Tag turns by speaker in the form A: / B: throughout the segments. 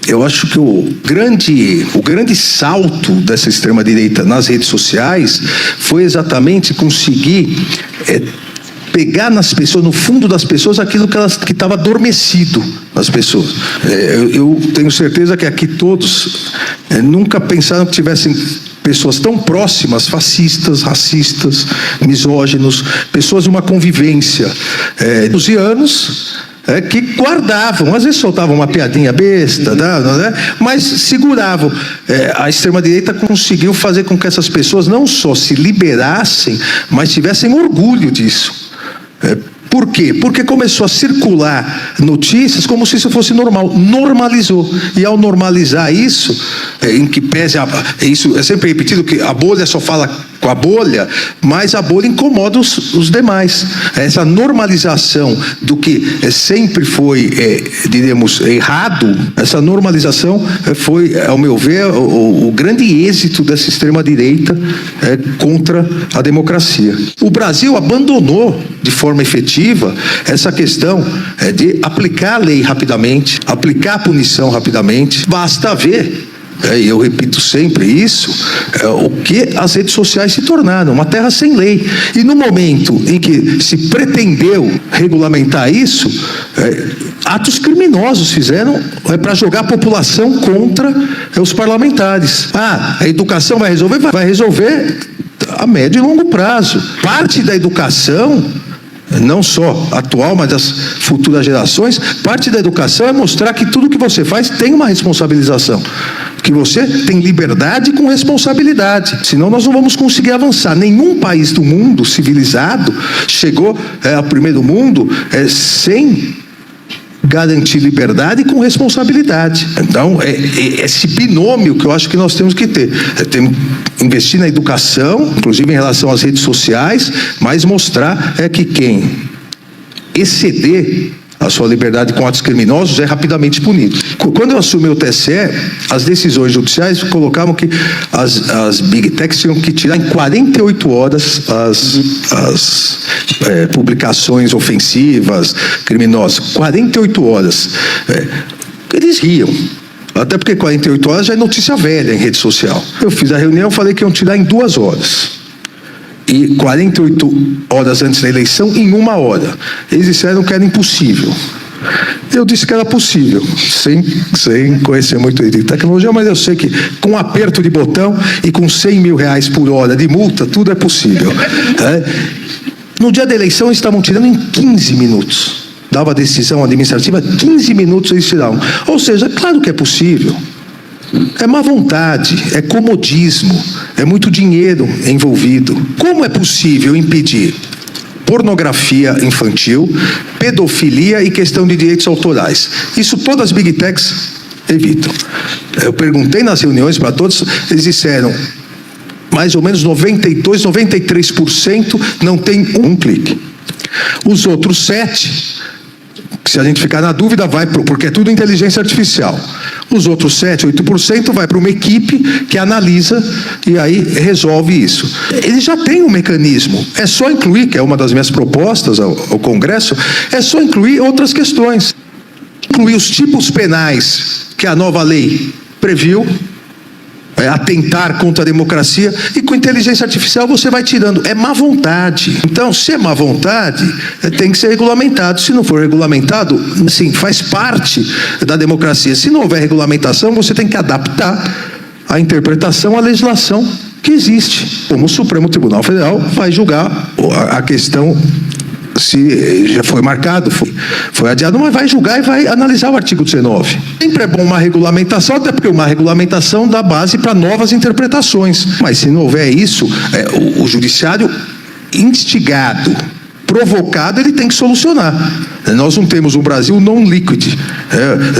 A: Eu acho que o grande salto dessa extrema-direita nas redes sociais foi exatamente conseguir pegar nas pessoas, no fundo das pessoas, aquilo que estava adormecido nas pessoas. Eu tenho certeza que aqui todos nunca pensaram que tivessem pessoas tão próximas, fascistas, racistas, misóginos, pessoas de uma convivência de anos, que guardavam, às vezes soltavam uma piadinha besta, né? Mas seguravam. A extrema-direita conseguiu fazer com que essas pessoas não só se liberassem, mas tivessem orgulho disso. Por quê? Porque começou a circular notícias como se isso fosse normal. Normalizou. E ao normalizar isso, em que pese isso é sempre repetido que a bolha só fala com a bolha, mas a bolha incomoda os demais. Essa normalização do que sempre foi, diríamos, errado, essa normalização foi, ao meu ver, o grande êxito dessa extrema-direita contra a democracia. O Brasil abandonou de forma efetiva essa questão de aplicar a lei rapidamente, aplicar a punição rapidamente. Basta ver, e eu repito sempre isso, o que as redes sociais se tornaram, uma terra sem lei. E no momento em que se pretendeu regulamentar isso, atos criminosos fizeram para jogar a população contra os parlamentares. A educação vai resolver? Vai resolver a médio e longo prazo. Parte da educação, não só atual, mas das futuras gerações, parte da educação é mostrar que tudo que você faz tem uma responsabilização, que você tem liberdade com responsabilidade, senão nós não vamos conseguir avançar. Nenhum país do mundo civilizado chegou ao primeiro mundo sem garantir liberdade com responsabilidade. Então, esse binômio que eu acho que nós temos que ter. Temos que investir na educação, inclusive em relação às redes sociais, mas mostrar que quem exceder a sua liberdade com atos criminosos é rapidamente punido. Quando eu assumi o TSE, as decisões judiciais colocavam que as Big Techs tinham que tirar em 48 horas as publicações ofensivas, criminosas. 48 horas. Eles riam. Até porque 48 horas já é notícia velha em rede social. Eu fiz a reunião, falei que iam tirar em 2 horas. E 48 horas antes da eleição, em 1 hora. Eles disseram que era impossível. Eu disse que era possível, sem conhecer muito de tecnologia, mas eu sei que com um aperto de botão e com R$100 mil por hora de multa, tudo é possível. No dia da eleição, eles estavam tirando em 15 minutos. Dava a decisão administrativa, 15 minutos eles tiravam. Ou seja, claro que é possível. É má vontade, é comodismo, é muito dinheiro envolvido. Como é possível impedir pornografia infantil, pedofilia e questão de direitos autorais? Isso todas as Big Techs evitam. Eu perguntei nas reuniões para todos, eles disseram mais ou menos 92%, 93% não tem um clique. Os outros 7%, se a gente ficar na dúvida, vai porque é tudo inteligência artificial. Os outros 7%, 8% vai para uma equipe que analisa e aí resolve isso. Ele já tem um mecanismo. É só incluir, que é uma das minhas propostas ao Congresso, é só incluir outras questões. Incluir os tipos penais que a nova lei previu, atentar contra a democracia, e com inteligência artificial você vai tirando. É má vontade. Então, se é má vontade, tem que ser regulamentado. Se não for regulamentado, assim, faz parte da democracia. Se não houver regulamentação, você tem que adaptar a interpretação à legislação que existe. Como o Supremo Tribunal Federal vai julgar a questão, se já foi marcado, foi adiado, mas vai julgar e vai analisar o artigo 19. Sempre é bom uma regulamentação, até porque uma regulamentação dá base para novas interpretações. Mas se não houver isso, o judiciário instigado, provocado, ele tem que solucionar. Nós não temos um Brasil non-liquid,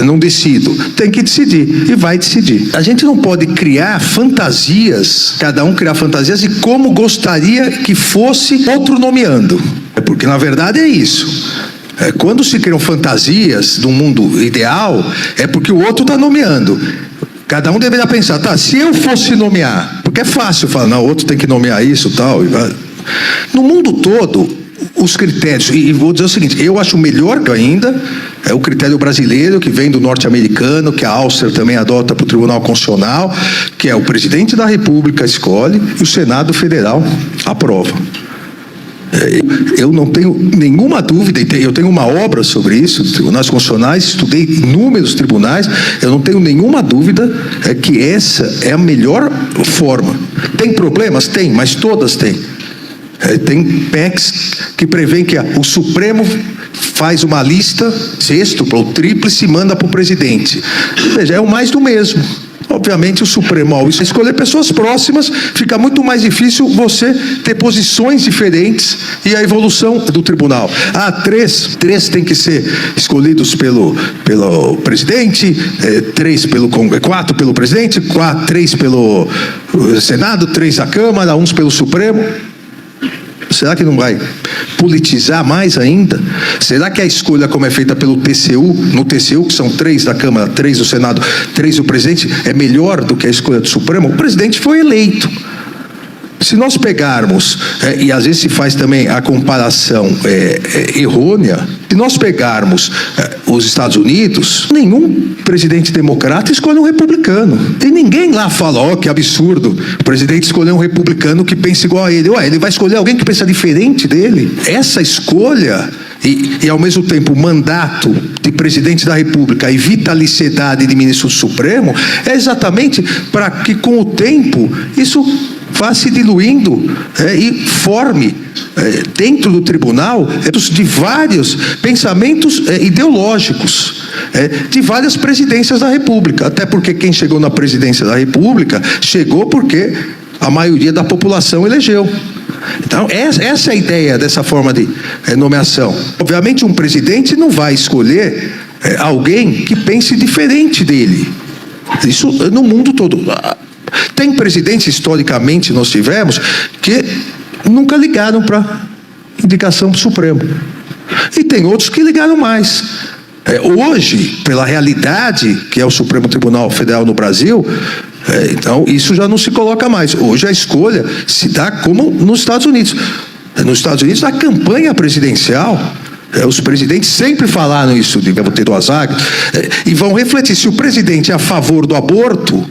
A: não decido. Tem que decidir, e vai decidir. A gente não pode criar fantasias, cada um criar fantasias de como gostaria que fosse outro nomeando. Porque, na verdade, é isso. Quando se criam fantasias de um mundo ideal, é porque o outro está nomeando. Cada um deveria pensar, tá, se eu fosse nomear, porque é fácil falar, não, o outro tem que nomear isso e tal. No mundo todo, os critérios, e vou dizer o seguinte, eu acho melhor ainda é o critério brasileiro, que vem do norte-americano, que a Áustria também adota para o Tribunal Constitucional, que é o presidente da República escolhe e o Senado Federal aprova. Eu não tenho nenhuma dúvida, eu tenho uma obra sobre isso, tribunais constitucionais, estudei inúmeros tribunais, eu não tenho nenhuma dúvida que essa é a melhor forma. Tem problemas? Tem, mas todas têm. Tem PECs que prevêem que o Supremo faz uma lista sextupla ou tríplice e manda para o presidente. Ou seja, é o mais do mesmo. Obviamente o Supremo, ao escolher pessoas próximas, fica muito mais difícil você ter posições diferentes e a evolução do tribunal. Três tem que ser escolhidos pelo presidente, quatro pelo presidente, três pelo Senado, 3 da Câmara, 1 pelo Supremo. Será que não vai politizar mais ainda? Será que a escolha, como é feita pelo TCU, no TCU, que são 3 da Câmara, 3 do Senado, 3 do presidente, é melhor do que a escolha do Supremo? O presidente foi eleito. Se nós pegarmos, e às vezes se faz também a comparação errônea, se nós pegarmos os Estados Unidos, nenhum presidente democrata escolhe um republicano. E ninguém lá fala, que absurdo, o presidente escolheu um republicano que pensa igual a ele. Ele vai escolher alguém que pensa diferente dele? Essa escolha e ao mesmo tempo o mandato de presidente da República e vitaliciedade de ministro do Supremo é exatamente para que com o tempo isso vá se diluindo e forme dentro do tribunal de vários pensamentos ideológicos de várias presidências da República, até porque quem chegou na presidência da República chegou porque a maioria da população elegeu. Então essa é a ideia dessa forma de nomeação. Obviamente um presidente não vai escolher alguém que pense diferente dele, isso no mundo todo. Tem presidentes, historicamente, nós tivemos, que nunca ligaram para indicação para o Supremo. E tem outros que ligaram mais. Hoje, pela realidade que é o Supremo Tribunal Federal no Brasil, então isso já não se coloca mais. Hoje a escolha se dá como nos Estados Unidos. Nos Estados Unidos, a campanha presidencial, os presidentes sempre falaram isso, de ter 2 vagas, e vão refletir. Se o presidente é a favor do aborto,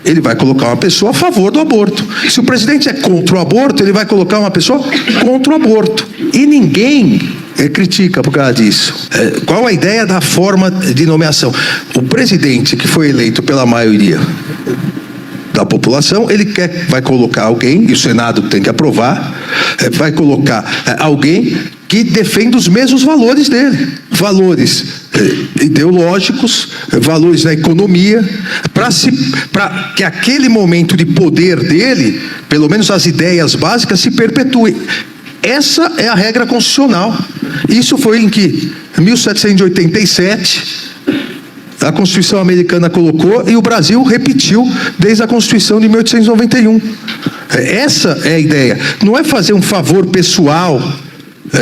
A: ele vai colocar uma pessoa a favor do aborto. Se o presidente é contra o aborto, ele vai colocar uma pessoa contra o aborto. E ninguém critica por causa disso. Qual a ideia da forma de nomeação? O presidente que foi eleito pela maioria da população, ele vai colocar alguém, e o Senado tem que aprovar, vai colocar alguém que defende os mesmos valores dele, valores ideológicos, valores da economia, para que aquele momento de poder dele, pelo menos as ideias básicas, se perpetuem. Essa é a regra constitucional. Isso foi em que 1787 a Constituição americana colocou e o Brasil repetiu desde a Constituição de 1891. Essa é a ideia. Não é fazer um favor pessoal,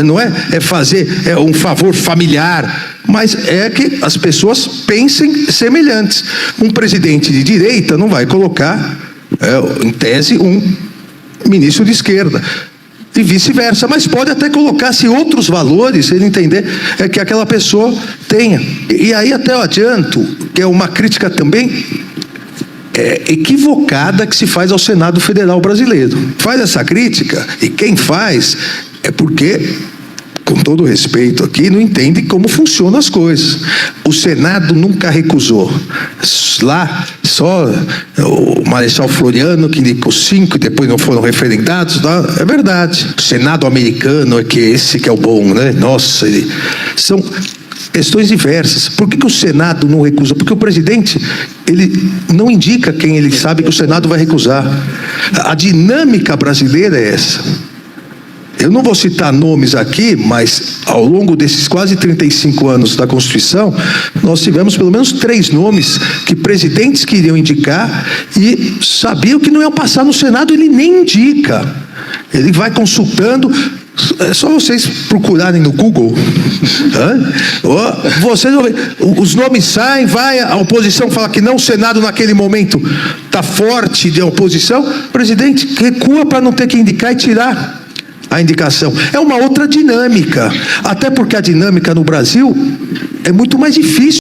A: não é fazer um favor familiar, mas é que as pessoas pensem semelhantes. Um presidente de direita não vai colocar, em tese, um ministro de esquerda. E vice-versa, mas pode até colocar se outros valores ele entender que aquela pessoa tenha. E aí até eu adianto que é uma crítica também equivocada que se faz ao Senado Federal brasileiro. Faz essa crítica, e quem faz é porque, com todo respeito aqui, não entende como funcionam as coisas. O Senado nunca recusou. Lá, só o Marechal Floriano que indicou 5 e depois não foram referendados. É verdade. O Senado americano esse que é o bom, né? Nossa, são questões diversas. Por que o Senado não recusa? Porque o presidente, ele não indica quem ele sabe que o Senado vai recusar. A dinâmica brasileira é essa. Eu não vou citar nomes aqui, mas ao longo desses quase 35 anos da Constituição, nós tivemos pelo menos 3 nomes que presidentes queriam indicar e sabiam que não iam passar no Senado, ele nem indica. Ele vai consultando. É só vocês procurarem no Google. Os nomes saem, a oposição fala que não, o Senado naquele momento está forte de oposição. O presidente recua para não ter que indicar e tirar. a indicação. É uma outra dinâmica. Até porque a dinâmica no Brasil é muito mais difícil.